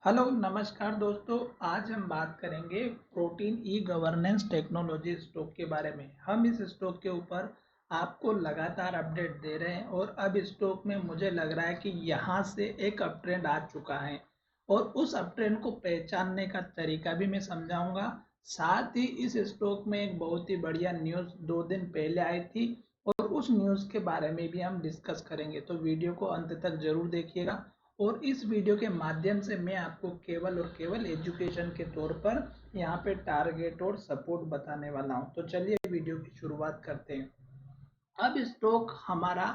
Hello नमस्कार दोस्तों। आज हम बात करेंगे protein e governance technology stock के बारे में। हम इस स्टॉक के ऊपर आपको लगातार अपडेट दे रहे हैं और अब स्टॉक में मुझे लग रहा है कि यहाँ से एक अप ट्रेंड आ चुका है और उस अप ट्रेंड को पहचानने का तरीका भी मैं समझाऊंगा। साथ ही इस स्टॉक में एक बहुत ही बढ़िया न्यूज़ 2 दिन पहले आई थी और उस न्यूज़ के बारे में भी हम डिस्कस करेंगे, तो वीडियो को अंत तक जरूर देखिएगा। और इस वीडियो के माध्यम से मैं आपको केवल और केवल एजुकेशन के तौर पर यहाँ पे टारगेट और सपोर्ट बताने वाला हूँ। तो चलिए वीडियो की शुरुआत करते हैं। अब स्टॉक हमारा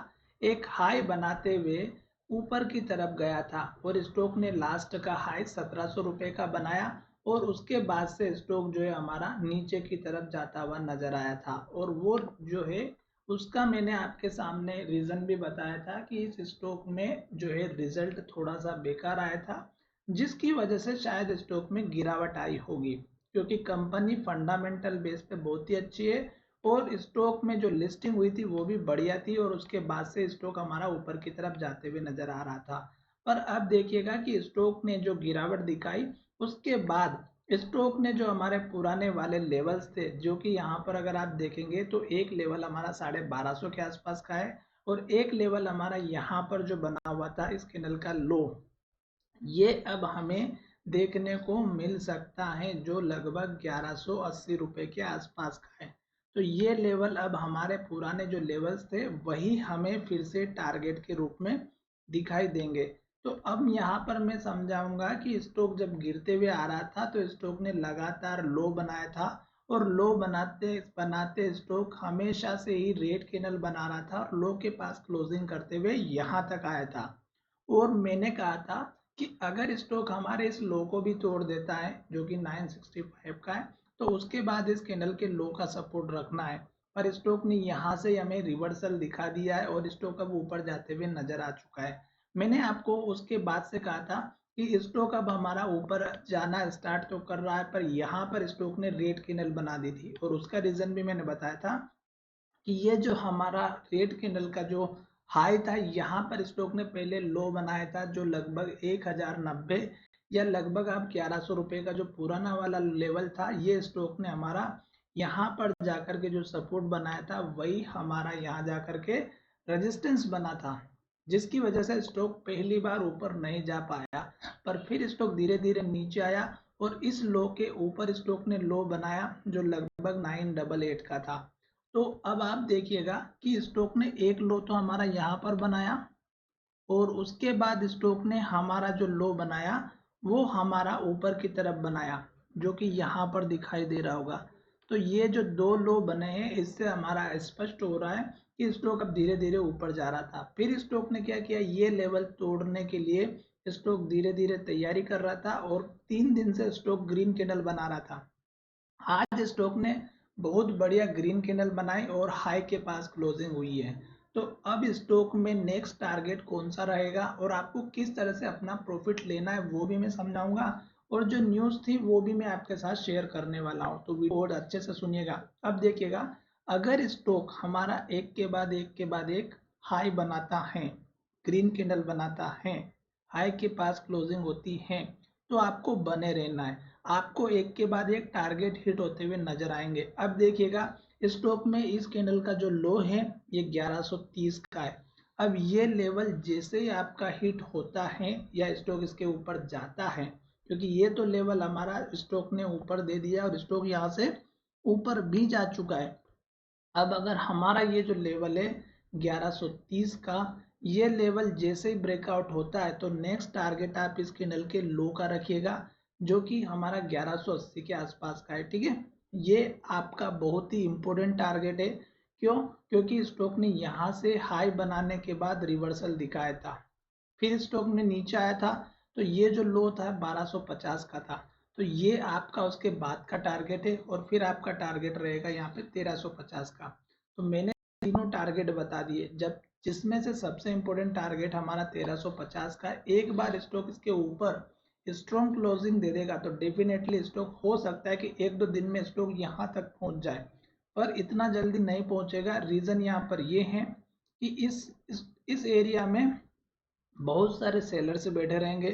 एक हाई बनाते हुए ऊपर की तरफ गया था और स्टॉक ने लास्ट का हाई 1700 रुपये का बनाया और उसके बाद से स्टॉक जो है हमारा नीचे की तरफ जाता हुआ नजर आया था। और वो जो है उसका मैंने आपके सामने रीजन भी बताया था कि इस स्टॉक में जो है रिजल्ट थोड़ा सा बेकार आया था, जिसकी वजह से शायद स्टॉक में गिरावट आई होगी, क्योंकि कंपनी फंडामेंटल बेस पे बहुत ही अच्छी है और स्टॉक में जो लिस्टिंग हुई थी वो भी बढ़िया थी और उसके बाद से स्टॉक हमारा ऊपर की तरफ जाते हुए नजर आ रहा था। पर अब देखिएगा कि स्टॉक ने जो गिरावट दिखाई उसके बाद स्टॉक ने जो हमारे पुराने वाले लेवल्स थे, जो कि यहाँ पर अगर आप देखेंगे तो एक लेवल हमारा 1250 के आसपास का है और एक लेवल हमारा यहाँ पर जो बना हुआ था इस कैंडल का लो, ये अब हमें देखने को मिल सकता है जो लगभग 1180 रुपये के आसपास का है। तो ये लेवल अब हमारे पुराने जो लेवल्स थे वही हमें फिर से टारगेट के रूप में दिखाई देंगे। तो अब यहाँ पर मैं समझाऊंगा कि स्टॉक जब गिरते हुए आ रहा था तो स्टॉक ने लगातार लो बनाया था और लो बनाते बनाते स्टॉक हमेशा से ही रेड कैंडल बना रहा था और लो के पास क्लोजिंग करते हुए यहाँ तक आया था। और मैंने कहा था कि अगर स्टॉक हमारे इस लो को भी तोड़ देता है जो कि 965 का है, तो उसके बाद इस कैंडल के लो का सपोर्ट रखना है। पर स्टॉक ने यहाँ से हमें रिवर्सल दिखा दिया है और स्टॉक अब ऊपर जाते हुए नजर आ चुका है। मैंने आपको उसके बाद से कहा था कि स्टॉक अब हमारा ऊपर जाना स्टार्ट तो कर रहा है, पर यहाँ पर स्टॉक ने रेड कैंडल बना दी थी और उसका रीजन भी मैंने बताया था कि ये जो हमारा रेड कैंडल का जो हाई था, यहाँ पर स्टॉक ने पहले लो बनाया था जो लगभग 1090 या लगभग आप 1100 रुपये का जो पुराना वाला लेवल था, ये स्टॉक ने हमारा यहाँ पर जाकर के जो सपोर्ट बनाया था वही हमारा यहाँ जाकर के रेजिस्टेंस बना था, जिसकी वजह से स्टॉक पहली बार ऊपर नहीं जा पाया। पर फिर स्टॉक धीरे धीरे नीचे आया और इस लो के ऊपर स्टॉक ने लो बनाया जो लगभग 988 का था। तो अब आप देखिएगा कि स्टॉक ने एक लो तो हमारा यहाँ पर बनाया और उसके बाद स्टॉक ने हमारा जो लो बनाया वो हमारा ऊपर की तरफ बनाया, जो कि यहाँ पर दिखाई दे रहा होगा। तो ये जो दो लो बने हैं इससे हमारा स्पष्ट हो रहा है कि स्टॉक अब धीरे धीरे ऊपर जा रहा था। फिर स्टॉक ने क्या किया, ये लेवल तोड़ने के लिए स्टॉक धीरे धीरे तैयारी कर रहा था और 3 दिन से स्टॉक ग्रीन कैंडल बना रहा था। आज स्टॉक ने बहुत बढ़िया ग्रीन कैंडल बनाई और हाई के पास क्लोजिंग हुई है। तो अब स्टॉक में नेक्स्ट टारगेट कौन सा रहेगा और आपको किस तरह से अपना प्रॉफिट लेना है वो भी मैं समझाऊंगा और जो न्यूज़ थी वो भी मैं आपके साथ शेयर करने वाला हूँ। तो वीडियो और अच्छे से सुनिएगा। अब देखिएगा, अगर स्टॉक हमारा एक के बाद एक के बाद एक हाई बनाता है, ग्रीन कैंडल बनाता है, हाई के पास क्लोजिंग होती है, तो आपको बने रहना है। आपको एक के बाद एक टारगेट हिट होते हुए नजर आएंगे। अब देखिएगा, स्टॉक में इस कैंडल का जो लो है ये 1130 का है। अब ये लेवल जैसे ही आपका हिट होता है या स्टॉक इसके ऊपर जाता है, क्योंकि ये तो लेवल हमारा स्टॉक ने ऊपर दे दिया और स्टॉक यहाँ से ऊपर भी जा चुका है। अब अगर हमारा ये जो लेवल है 1130 का, ये लेवल जैसे ही ब्रेकआउट होता है तो नेक्स्ट टारगेट आप इस कैंडल के लो का रखिएगा, जो कि हमारा 1180 के आसपास का है। ठीक है, ये आपका बहुत ही इंपॉर्टेंट टारगेट है। क्यों? क्योंकि स्टॉक ने यहाँ से हाई बनाने के बाद रिवर्सल दिखाया था, फिर स्टॉक ने नीचे आया था, तो ये जो लो था 1250 का था, तो ये आपका उसके बाद का टारगेट है और फिर आपका टारगेट रहेगा यहाँ पे 1350 का। तो मैंने तीनों टारगेट बता दिए, जब जिसमें से सबसे इंपॉर्टेंट टारगेट हमारा 1350 का। एक बार स्टॉक इसके ऊपर स्ट्रॉन्ग क्लोजिंग दे देगा तो डेफिनेटली स्टॉक हो सकता है कि 1-2 दिन में स्टॉक यहाँ तक पहुँच जाए, पर इतना जल्दी नहीं पहुँचेगा। रीज़न यहाँ पर ये है कि इस एरिया में बहुत सारे सेलर्स बैठे रहेंगे।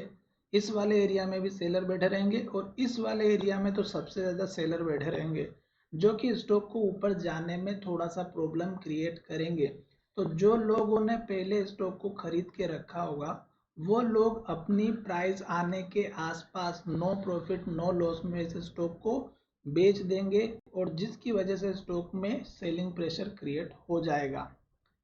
इस वाले एरिया में भी सेलर बैठे रहेंगे और इस वाले एरिया में तो सबसे ज़्यादा सेलर बैठे रहेंगे, जो कि स्टॉक को ऊपर जाने में थोड़ा सा प्रॉब्लम क्रिएट करेंगे। तो जो लोगों ने पहले स्टॉक को खरीद के रखा होगा वो लोग अपनी प्राइस आने के आसपास नो प्रॉफिट नो लॉस में इस स्टॉक को बेच देंगे और जिसकी वजह से स्टॉक में सेलिंग प्रेशर क्रिएट हो जाएगा।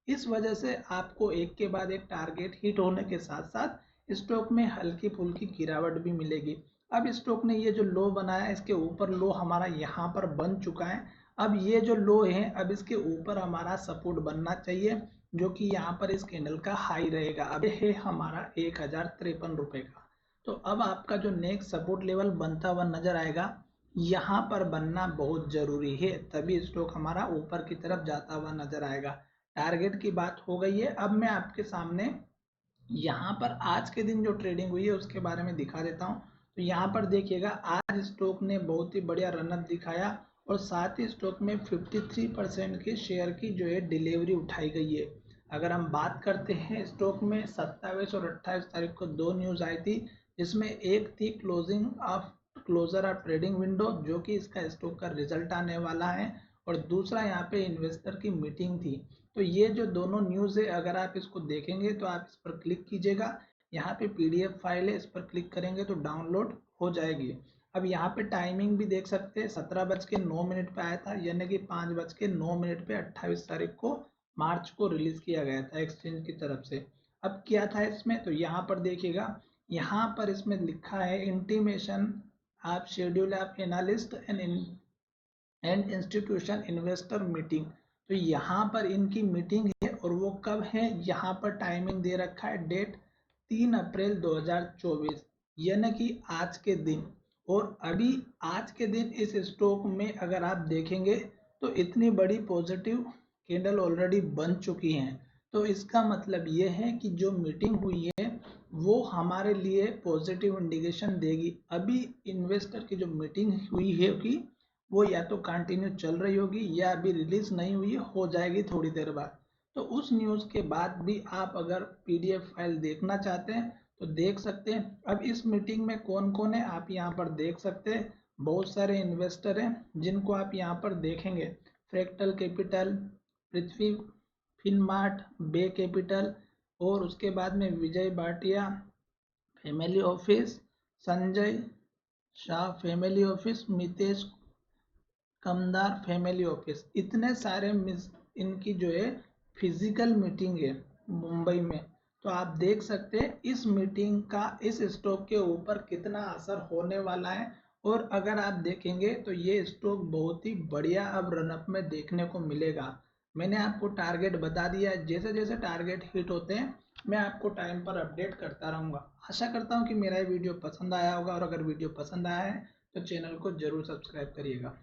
इस वजह से आपको एक के बाद एक टारगेट हिट होने के साथ साथ स्टॉक में हल्की फुल्की गिरावट भी मिलेगी। अब स्टॉक ने ये जो लो बनाया इसके ऊपर लो हमारा यहाँ पर बन चुका है। अब ये जो लो है अब इसके ऊपर हमारा सपोर्ट बनना चाहिए, जो कि यहाँ पर इस कैंडल का हाई रहेगा। अब है हमारा 1053 रुपए का। तो अब आपका जो नेक्स्ट सपोर्ट लेवल बनता हुआ नजर आएगा, यहाँ पर बनना बहुत जरूरी है, तभी स्टॉक हमारा ऊपर की तरफ जाता हुआ नजर आएगा। टारगेट की बात हो गई है। अब मैं आपके सामने यहाँ पर आज के दिन जो ट्रेडिंग हुई है उसके बारे में दिखा देता हूँ। तो यहाँ पर देखिएगा आज स्टॉक ने बहुत ही बढ़िया रनअप दिखाया और साथ ही स्टॉक में 53% के शेयर की जो है डिलीवरी उठाई गई है। अगर हम बात करते हैं स्टॉक में 27 और 28 तारीख को दो न्यूज़ आई थी, जिसमें एक थी क्लोजर ऑफ ट्रेडिंग विंडो, जो कि इसका स्टॉक का रिजल्ट आने वाला है, और दूसरा यहाँ पे इन्वेस्टर की मीटिंग थी। तो ये जो दोनों न्यूज़ है अगर आप इसको देखेंगे तो आप इस पर क्लिक कीजिएगा। यहाँ पे पीडीएफ फाइल है, इस पर क्लिक करेंगे तो डाउनलोड हो जाएगी। अब यहाँ पे टाइमिंग भी देख सकते हैं, 17:09 पे आया था, यानी कि 5:09 पे 28 तारीख को मार्च को रिलीज किया गया था एक्सचेंज की तरफ से। अब क्या था इसमें, तो यहाँ पर देखिएगा, यहाँ पर इसमें लिखा है intimation of schedule of analyst and institution investor meeting. तो यहाँ पर इनकी मीटिंग है और वो कब है, यहाँ पर टाइमिंग दे रखा है डेट 3 अप्रैल 2024, यानी कि आज के दिन। और अभी आज के दिन इस स्टॉक में अगर आप देखेंगे तो इतनी बड़ी पॉजिटिव कैंडल ऑलरेडी बन चुकी हैं। तो इसका मतलब ये है कि जो मीटिंग हुई है वो हमारे लिए पॉजिटिव इंडिकेशन देगी। अभी इन्वेस्टर की जो मीटिंग हुई है कि वो या तो कंटिन्यू चल रही होगी या अभी रिलीज नहीं हुई हो जाएगी थोड़ी देर बाद। तो उस न्यूज़ के बाद भी आप अगर पीडीएफ फाइल देखना चाहते हैं तो देख सकते हैं। अब इस मीटिंग में कौन कौन है आप यहाँ पर देख सकते हैं, बहुत सारे इन्वेस्टर हैं जिनको आप यहाँ पर देखेंगे। Fractal Capital, Prithvi Finmart, Bay Capital, और उसके बाद में Vijay Bhatia family office, Sanjay Shah family office, Mitesh Kamdar family office, इतने सारे इनकी जो है फिजिकल मीटिंग है मुंबई में। तो आप देख सकते हैं इस मीटिंग का इस स्टॉक के ऊपर कितना असर होने वाला है। और अगर आप देखेंगे तो ये स्टॉक बहुत ही बढ़िया अब रनअप में देखने को मिलेगा। मैंने आपको टारगेट बता दिया है, जैसे जैसे टारगेट हिट होते हैं मैं आपको टाइम पर अपडेट करता रहूँगा। आशा करता हूँ कि मेरा ये वीडियो पसंद आया होगा, और अगर वीडियो पसंद आया है तो चैनल को जरूर सब्सक्राइब करिएगा।